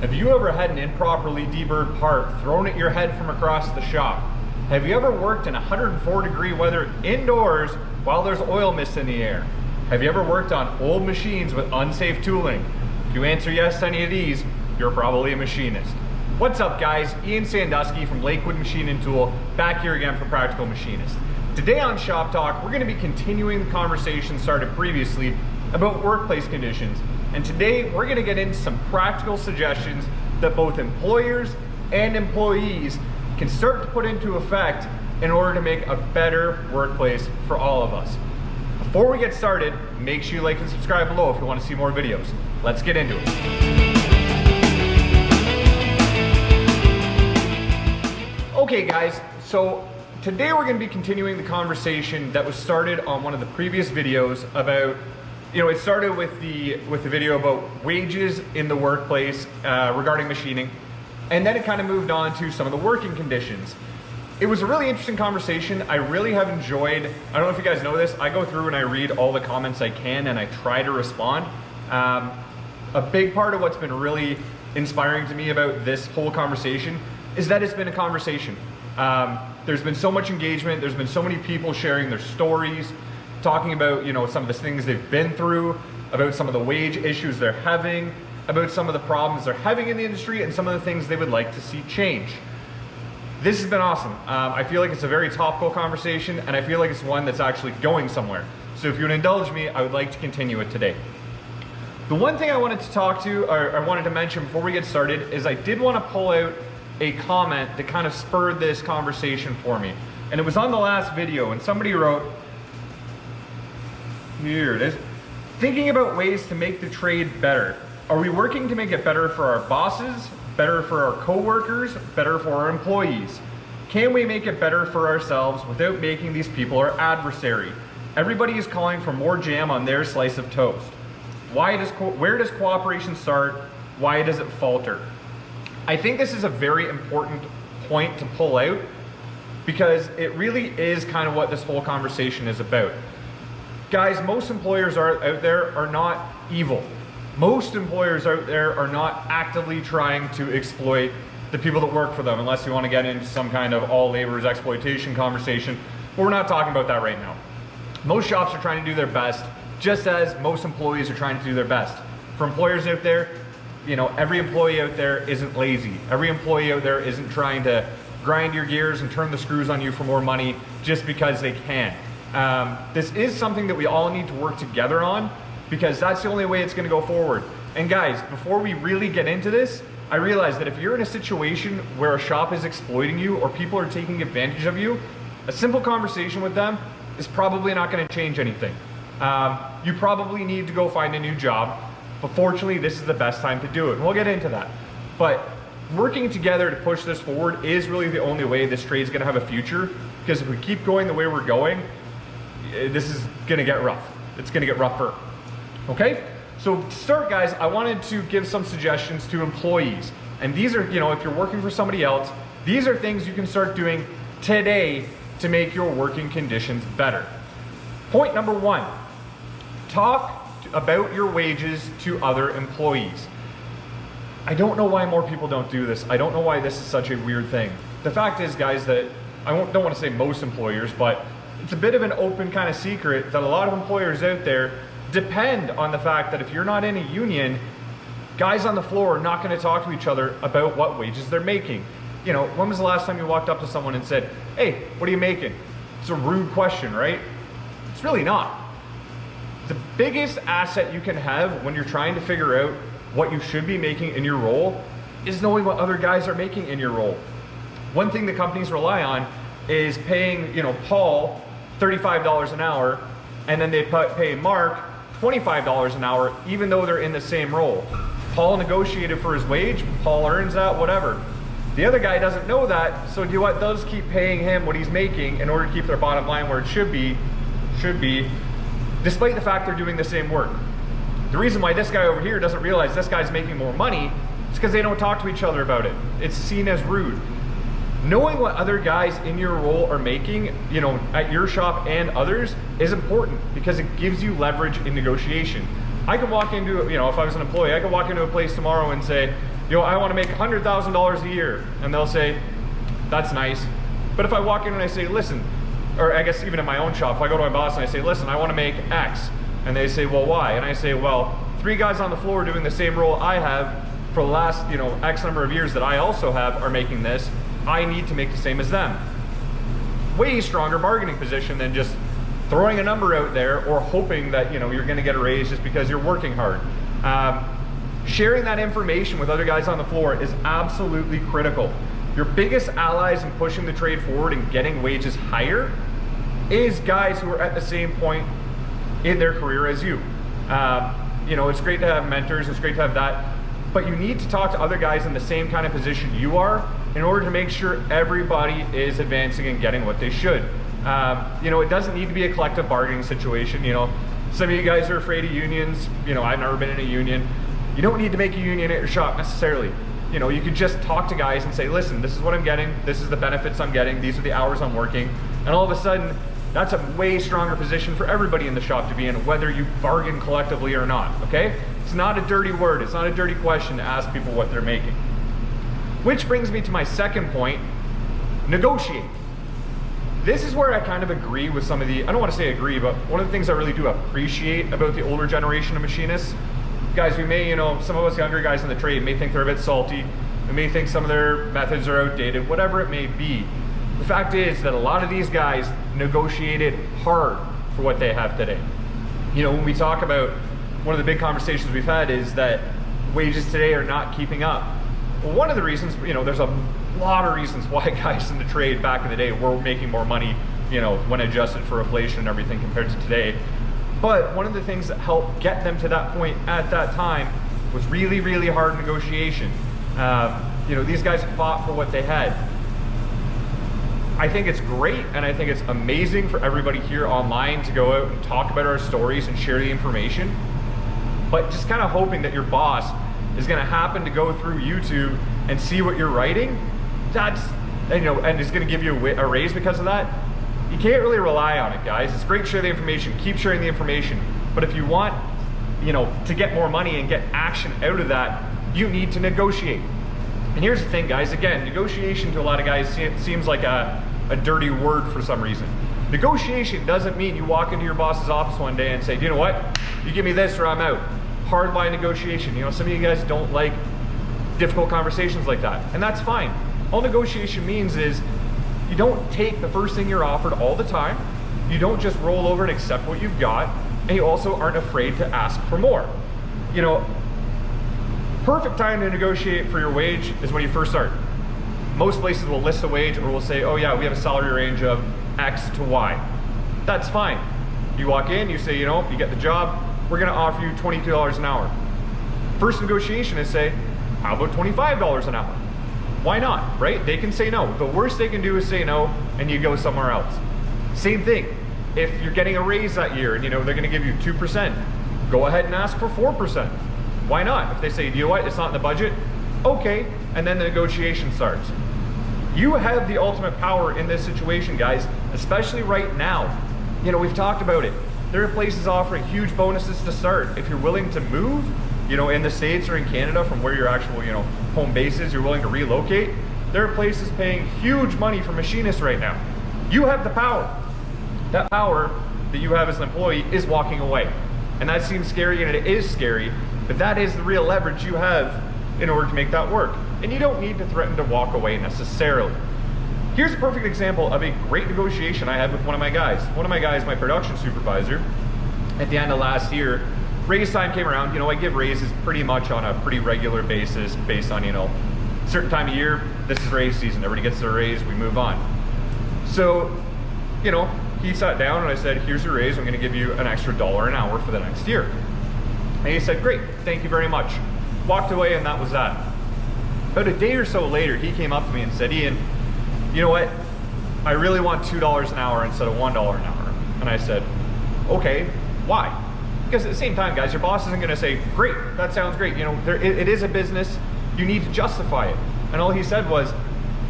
Have you ever had an improperly deburred part thrown at your head from across the shop? Have you ever worked in 104-degree weather indoors while there's oil mist in the air? Have you ever worked on old machines with unsafe tooling? If you answer yes to any of these, you're probably a machinist. What's up guys, Ian Sandusky from Lakewood Machine and Tool, back here again for Practical Machinist. Today on Shop Talk, we're going to be continuing the conversation started previously about workplace conditions. And today we're going to get into some practical suggestions that both employers and employees can start to put into effect in order to make a better workplace for all of us. Before we get started, make sure you like and subscribe below if you want to see more videos. Let's get into it. Okay guys, so today we're going to be continuing the conversation that was started on one of the previous videos about, it started with the video about wages in the workplace regarding machining, and then it kind of moved on to some of the working conditions. It was a really interesting conversation. I really have enjoyed, I don't know if you guys know this, I go through and I read all the comments I can and I try to respond. A big part of what's been really inspiring to me about this whole conversation is that it's been a conversation. There's been so much engagement, there's been so many people sharing their stories, talking about some of the things they've been through, about some of the wage issues they're having, about some of the problems they're having in the industry, and some of the things they would like to see change. This has been awesome. I feel like it's a very topical conversation, and I feel like it's one that's actually going somewhere. So if you would indulge me, I would like to continue it today. The one thing I wanted to talk to, or I wanted to mention before we get started, is I did want to pull out a comment that kind of spurred this conversation for me. And it was on the last video, and somebody wrote, here it is, thinking about ways to make the trade better. Are we working to make it better for our bosses, better for our coworkers, better for our employees? Can we make it better for ourselves without making these people our adversary? Everybody is calling for more jam on their slice of toast. Where does cooperation start? Why does it falter? I think this is a very important point to pull out because it really is kind of what this whole conversation is about. Guys, most employers out there are not evil. Most employers out there are not actively trying to exploit the people that work for them, unless you want to get into some kind of all laborers exploitation conversation, but we're not talking about that right now. Most shops are trying to do their best, just as most employees are trying to do their best. For employers out there, every employee out there isn't lazy. Every employee out there isn't trying to grind your gears and turn the screws on you for more money just because they can. This is something that we all need to work together on because that's the only way it's going to go forward. And guys, before we really get into this, I realize that if you're in a situation where a shop is exploiting you or people are taking advantage of you, a simple conversation with them is probably not going to change anything. You probably need to go find a new job, but fortunately this is the best time to do it. And we'll get into that. But working together to push this forward is really the only way this trade is going to have a future, because if we keep going the way we're going, this is going to get rough. It's going to get rougher. Okay? So to start, guys, I wanted to give some suggestions to employees. And these are, if you're working for somebody else, these are things you can start doing today to make your working conditions better. Point number one, talk about your wages to other employees. I don't know why more people don't do this. I don't know why this is such a weird thing. The fact is, guys, that don't want to say most employers, but it's a bit of an open kind of secret that a lot of employers out there depend on the fact that if you're not in a union, guys on the floor are not going to talk to each other about what wages they're making. When was the last time you walked up to someone and said, hey, what are you making? It's a rude question, right? It's really not. The biggest asset you can have when you're trying to figure out what you should be making in your role is knowing what other guys are making in your role. One thing that companies rely on is paying, Paul $35 an hour, and then they pay Mark $25 an hour, even though they're in the same role. Paul negotiated for his wage, Paul earns that, whatever. The other guy doesn't know that, so does keep paying him what he's making in order to keep their bottom line where it should be, despite the fact they're doing the same work. The reason why this guy over here doesn't realize this guy's making more money is because they don't talk to each other about it. It's seen as rude. Knowing what other guys in your role are making, at your shop and others is important because it gives you leverage in negotiation. I could walk into, if I was an employee, I could walk into a place tomorrow and say, I want to make $100,000 a year. And they'll say, that's nice. But if I walk in and I say, listen, or I guess even in my own shop, if I go to my boss and I say, listen, I want to make X. And they say, well, why? And I say, well, 3 guys on the floor doing the same role I have for the last, X number of years that I also have are making this. I need to make the same as them. Way stronger bargaining position than just throwing a number out there or hoping that, you're going to get a raise just because you're working hard. Sharing that information with other guys on the floor is absolutely critical. Your biggest allies in pushing the trade forward and getting wages higher is guys who are at the same point in their career as you. It's great to have mentors, it's great to have that, but you need to talk to other guys in the same kind of position you are in order to make sure everybody is advancing and getting what they should. It doesn't need to be a collective bargaining situation. Some of you guys are afraid of unions. I've never been in a union. You don't need to make a union at your shop necessarily. You could just talk to guys and say, listen, this is what I'm getting, this is the benefits I'm getting, these are the hours I'm working, and all of a sudden, that's a way stronger position for everybody in the shop to be in, whether you bargain collectively or not, okay? It's not a dirty word, it's not a dirty question to ask people what they're making. Which brings me to my second point, negotiate. This is where I kind of agree with some of the, I don't want to say agree, but one of the things I really do appreciate about the older generation of machinists. Guys, we may, some of us younger guys in the trade may think they're a bit salty. We may think some of their methods are outdated, whatever it may be. The fact is that a lot of these guys negotiated hard for what they have today. When we talk about, one of the big conversations we've had is that wages today are not keeping up. Well, one of the reasons, there's a lot of reasons why guys in the trade back in the day were making more money, when adjusted for inflation and everything compared to today. But one of the things that helped get them to that point at that time was really, really hard negotiation. These guys fought for what they had. I think it's great and I think it's amazing for everybody here online to go out and talk about our stories and share the information. But just kind of hoping that your boss is going to happen to go through YouTube and see what you're writing, and is going to give you a raise because of that. You can't really rely on it, guys. It's great to share the information, keep sharing the information, but if you want, to get more money and get action out of that, you need to negotiate. And here's the thing, guys, again, negotiation to a lot of guys seems like a dirty word for some reason. Negotiation doesn't mean you walk into your boss's office one day and say, you know what, you give me this or I'm out. Hardline negotiation. Some of you guys don't like difficult conversations like that, and that's fine. All negotiation means is you don't take the first thing you're offered all the time. You don't just roll over and accept what you've got, and you also aren't afraid to ask for more. Perfect time to negotiate for your wage is when you first start. Most places will list a wage or will say, oh yeah, we have a salary range of X to Y. That's fine. You walk in, you say, you get the job, we're gonna offer you $22 an hour. First negotiation is say, how about $25 an hour? Why not, right? They can say no. The worst they can do is say no and you go somewhere else. Same thing, if you're getting a raise that year and they're gonna give you 2%, go ahead and ask for 4%. Why not? If they say, you know what, it's not in the budget, okay, and then the negotiation starts. You have the ultimate power in this situation, guys, especially right now. We've talked about it. There are places offering huge bonuses to start. If you're willing to move, in the States or in Canada from where your actual, home base is, you're willing to relocate, there are places paying huge money for machinists right now. You have the power. That power that you have as an employee is walking away. And that seems scary, and it is scary, but that is the real leverage you have in order to make that work. And you don't need to threaten to walk away necessarily. Here's a perfect example of a great negotiation I had with one of my guys. One of my guys, my production supervisor, at the end of last year, raise time came around. I give raises pretty much on a pretty regular basis based on, certain time of year, this is raise season, everybody gets their raise, we move on. So, he sat down and I said, here's your raise, I'm gonna give you an extra $1 an hour for the next year. And he said, great, thank you very much. Walked away and that was that. About a day or so later, he came up to me and said, Ian, you know what? I really want $2 an hour instead of $1 an hour. And I said, okay, why? Because at the same time, guys, your boss isn't gonna say, great, that sounds great. It is a business, you need to justify it. And all he said was,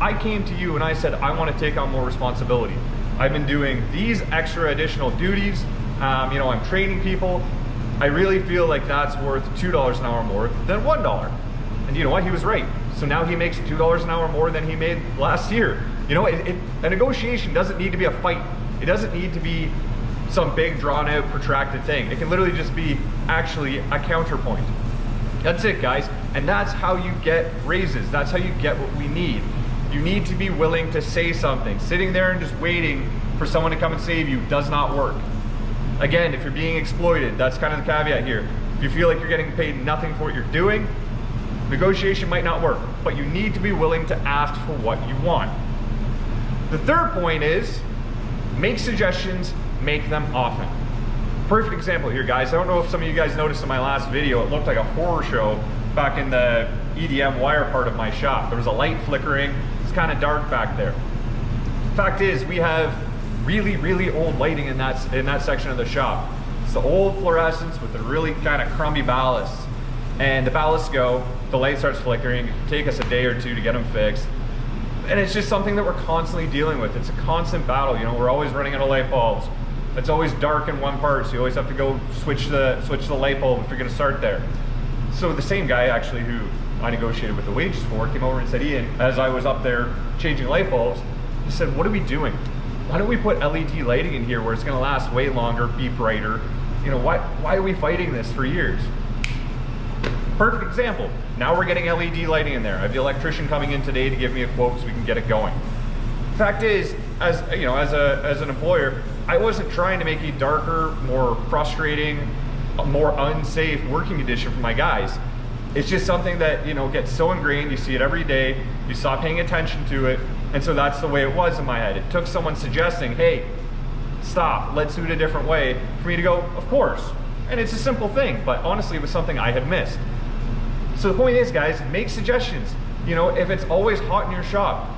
I came to you and I said, I wanna take on more responsibility. I've been doing these extra additional duties. I'm training people. I really feel like that's worth $2 an hour more than $1. And you know what? He was right. So now he makes $2 an hour more than he made last year. You know, a negotiation doesn't need to be a fight. It doesn't need to be some big drawn out protracted thing. It can literally just be actually a counterpoint. That's it, guys. And that's how you get raises. That's how you get what we need. You need to be willing to say something. Sitting there and just waiting for someone to come and save you does not work. Again, if you're being exploited, that's kind of the caveat here. If you feel like you're getting paid nothing for what you're doing, negotiation might not work, but you need to be willing to ask for what you want. The third point is, make suggestions, make them often. Perfect example here, guys. I don't know if some of you guys noticed in my last video, it looked like a horror show back in the EDM wire part of my shop. There was a light flickering, it's kind of dark back there. Fact is, we have really, really old lighting in that section of the shop. It's the old fluorescents with the really kind of crummy ballasts. And the ballasts go, the light starts flickering, it can take us a day or two to get them fixed. And it's just something that we're constantly dealing with. It's a constant battle, you know, we're always running out of light bulbs. It's always dark in one part, so you always have to go switch the light bulb if you're gonna start there. So the same guy actually who I negotiated with the wages for came over and said, Ian, as I was up there changing light bulbs, he said, what are we doing? Why don't we put LED lighting in here where it's gonna last way longer, be brighter? You know, why are we fighting this for years? Perfect example. Now we're getting LED lighting in there. I have the electrician coming in today to give me a quote so we can get it going. Fact is, as you know, as an employer, I wasn't trying to make a darker, more frustrating, more unsafe working condition for my guys. It's just something that, you know, gets so ingrained, you see it every day, you stop paying attention to it, and so that's the way it was in my head. It took someone suggesting, hey, stop, let's do it a different way, for me to go, of course. And it's a simple thing, but honestly it was something I had missed. So the point is, guys, make suggestions. You know, if it's always hot in your shop,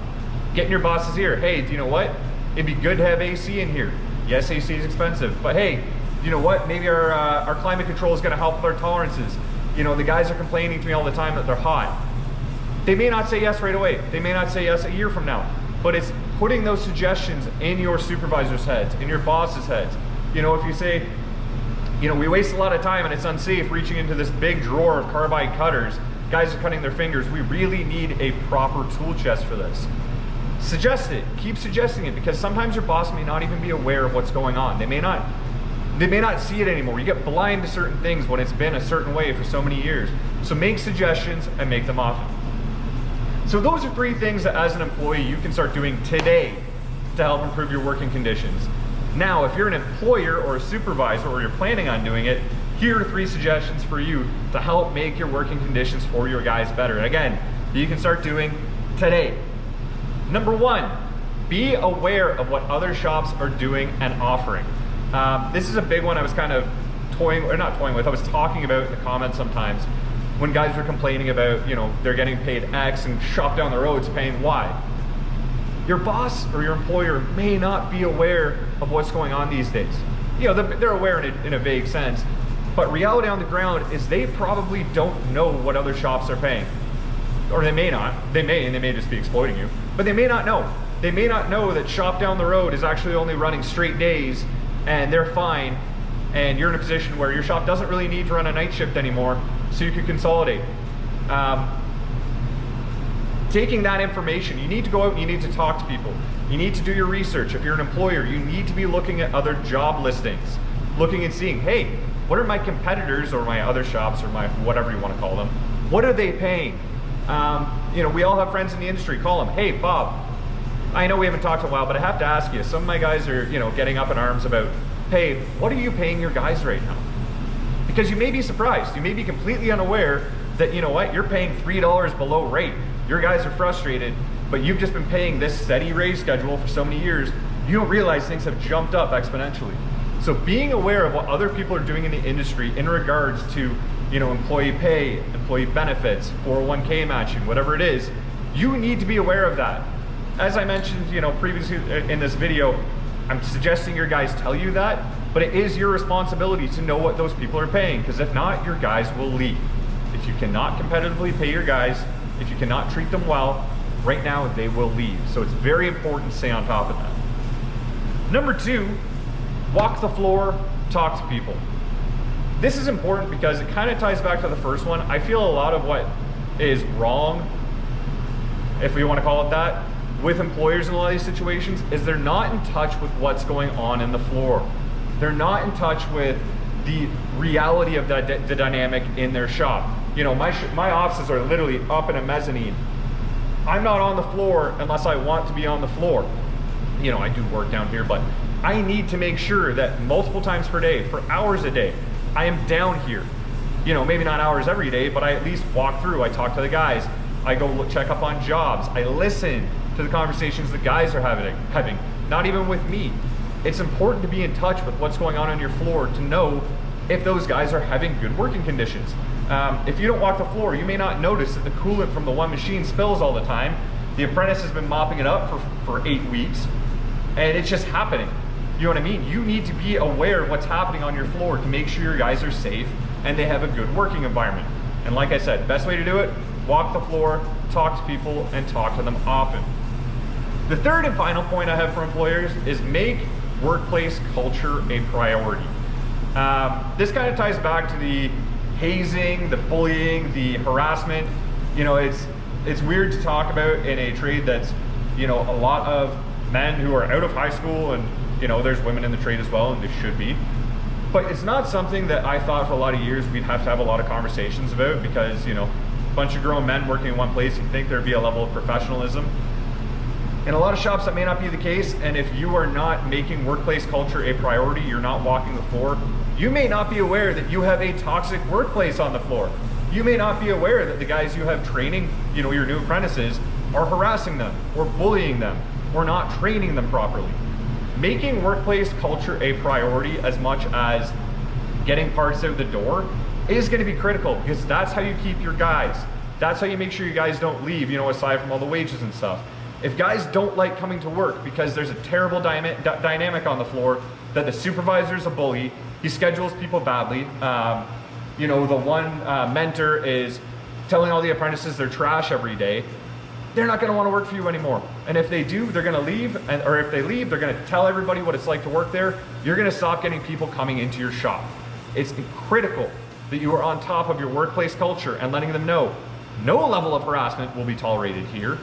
get in your boss's ear. Hey, do you know what? It'd be good to have AC in here. Yes, AC is expensive, but hey, you know what? Maybe our climate control is gonna help with our tolerances. You know, the guys are complaining to me all the time that they're hot. They may not say yes right away. They may not say yes a year from now, but it's putting those suggestions in your supervisor's heads, in your boss's heads. You know, if you say, you know, we waste a lot of time and it's unsafe reaching into this big drawer of carbide cutters, guys are cutting their fingers, we really need a proper tool chest for this. Suggest it, keep suggesting it, because sometimes your boss may not even be aware of what's going on. They may not see it anymore. You get blind to certain things when it's been a certain way for so many years. So make suggestions and make them often. So those are 3 things that as an employee you can start doing today to help improve your working conditions. Now, if you're an employer or a supervisor or you're planning on doing it, here are 3 suggestions for you to help make your working conditions for your guys better. And again, you can start doing today. Number 1, be aware of what other shops are doing and offering. This is a big one I was kind of I was talking about in the comments sometimes when guys were complaining about, you know, they're getting paid X and shop down the road's paying Y. Your boss or your employer may not be aware of what's going on these days. You know, they're aware in a vague sense, but reality on the ground is they probably don't know what other shops are paying. Or they may not. They may just be exploiting you, but they may not know. They may not know that shop down the road is actually only running straight days and they're fine, and you're in a position where your shop doesn't really need to run a night shift anymore, so you can consolidate. Taking that information, you need to go out and you need to talk to people. You need to do your research. If you're an employer, you need to be looking at other job listings, looking and seeing, hey, what are my competitors or my other shops or my whatever you want to call them, what are they paying? You know, we all have friends in the industry. Call them, hey, Bob, I know we haven't talked in a while, but I have to ask you, some of my guys are, you know, getting up in arms about, hey, what are you paying your guys right now? Because you may be surprised. You may be completely unaware that, you know what, you're paying $3 below rate. Your guys are frustrated, but you've just been paying this steady raise schedule for so many years, you don't realize things have jumped up exponentially. So being aware of what other people are doing in the industry in regards to, you know, employee pay, employee benefits, 401k matching, whatever it is, you need to be aware of that. As I mentioned, you know, previously in this video, I'm suggesting your guys tell you that, but it is your responsibility to know what those people are paying, because if not, your guys will leave. If you cannot competitively pay your guys, if you cannot treat them well, right now they will leave. So it's very important to stay on top of that. Number 2, walk the floor, talk to people. This is important because it kind of ties back to the first one. I feel a lot of what is wrong, if we want to call it that, with employers in a lot of these situations, is they're not in touch with what's going on in the floor. They're not in touch with the reality of the dynamic in their shop. You know, my offices are literally up in a mezzanine. I'm not on the floor unless I want to be on the floor. You know, I do work down here, but I need to make sure that multiple times per day, for hours a day, I am down here. You know, maybe not hours every day, but I at least walk through, I talk to the guys, I go check up on jobs, I listen to the conversations the guys are having, not even with me. It's important to be in touch with what's going on your floor to know if those guys are having good working conditions. If you don't walk the floor, you may not notice that the coolant from the one machine spills all the time. The apprentice has been mopping it up for 8 weeks, and it's just happening. You know what I mean? You need to be aware of what's happening on your floor to make sure your guys are safe and they have a good working environment. And like I said, best way to do it, walk the floor, talk to people, and talk to them often. The third and final point I have for employers is make workplace culture a priority. This kind of ties back to the hazing, the bullying, the harassment. You know, it's weird to talk about in a trade that's, you know, a lot of men who are out of high school, and you know, there's women in the trade as well, and they should be. But it's not something that I thought for a lot of years we'd have to have a lot of conversations about, because, you know, a bunch of grown men working in one place, you'd think there'd be a level of professionalism. In a lot of shops that may not be the case, and if you are not making workplace culture a priority, you're not walking the floor, you may not be aware that you have a toxic workplace on the floor. You may not be aware that the guys you have training, you know, your new apprentices, are harassing them or bullying them or not training them properly. Making workplace culture a priority as much as getting parts out the door is going to be critical, because that's how you keep your guys. That's how you make sure you guys don't leave, you know, aside from all the wages and stuff. If guys don't like coming to work because there's a terrible dynamic on the floor, that the supervisor's a bully, he schedules people badly, you know, the one mentor is telling all the apprentices they're trash every day, they're not going to want to work for you anymore. And if they do, they're going to leave, or if they leave, they're going to tell everybody what it's like to work there. You're going to stop getting people coming into your shop. It's critical that you are on top of your workplace culture and letting them know no level of harassment will be tolerated here.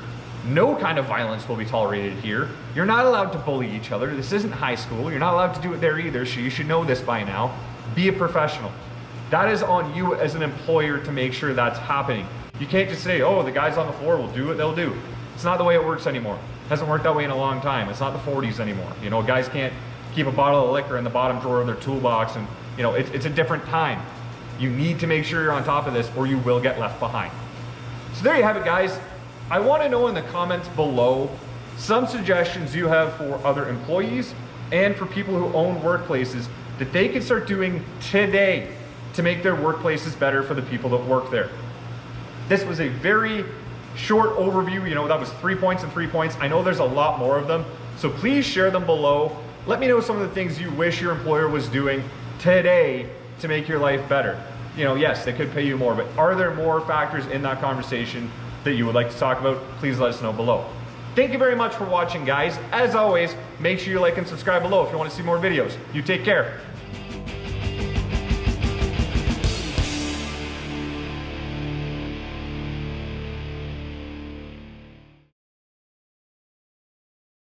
No kind of violence will be tolerated here. You're not allowed to bully each other. This isn't high school. You're not allowed to do it there either, so you should know this by now. Be a professional. That is on you as an employer to make sure that's happening. You can't just say, oh, the guys on the floor will do what they'll do. It's not the way it works anymore. It hasn't worked that way in a long time. It's not the 40s anymore. You know, guys can't keep a bottle of liquor in the bottom drawer of their toolbox, and you know, it's a different time. You need to make sure you're on top of this or you will get left behind. So there you have it, guys. I want to know in the comments below some suggestions you have for other employees and for people who own workplaces that they can start doing today to make their workplaces better for the people that work there. This was a very short overview. You know, that was 3 points and 3 points. I know there's a lot more of them, so please share them below. Let me know some of the things you wish your employer was doing today to make your life better. You know, yes, they could pay you more, but are there more factors in that conversation that you would like to talk about? Please let us know below. Thank you very much for watching, guys. As always, make sure you like and subscribe below if you want to see more videos. You take care.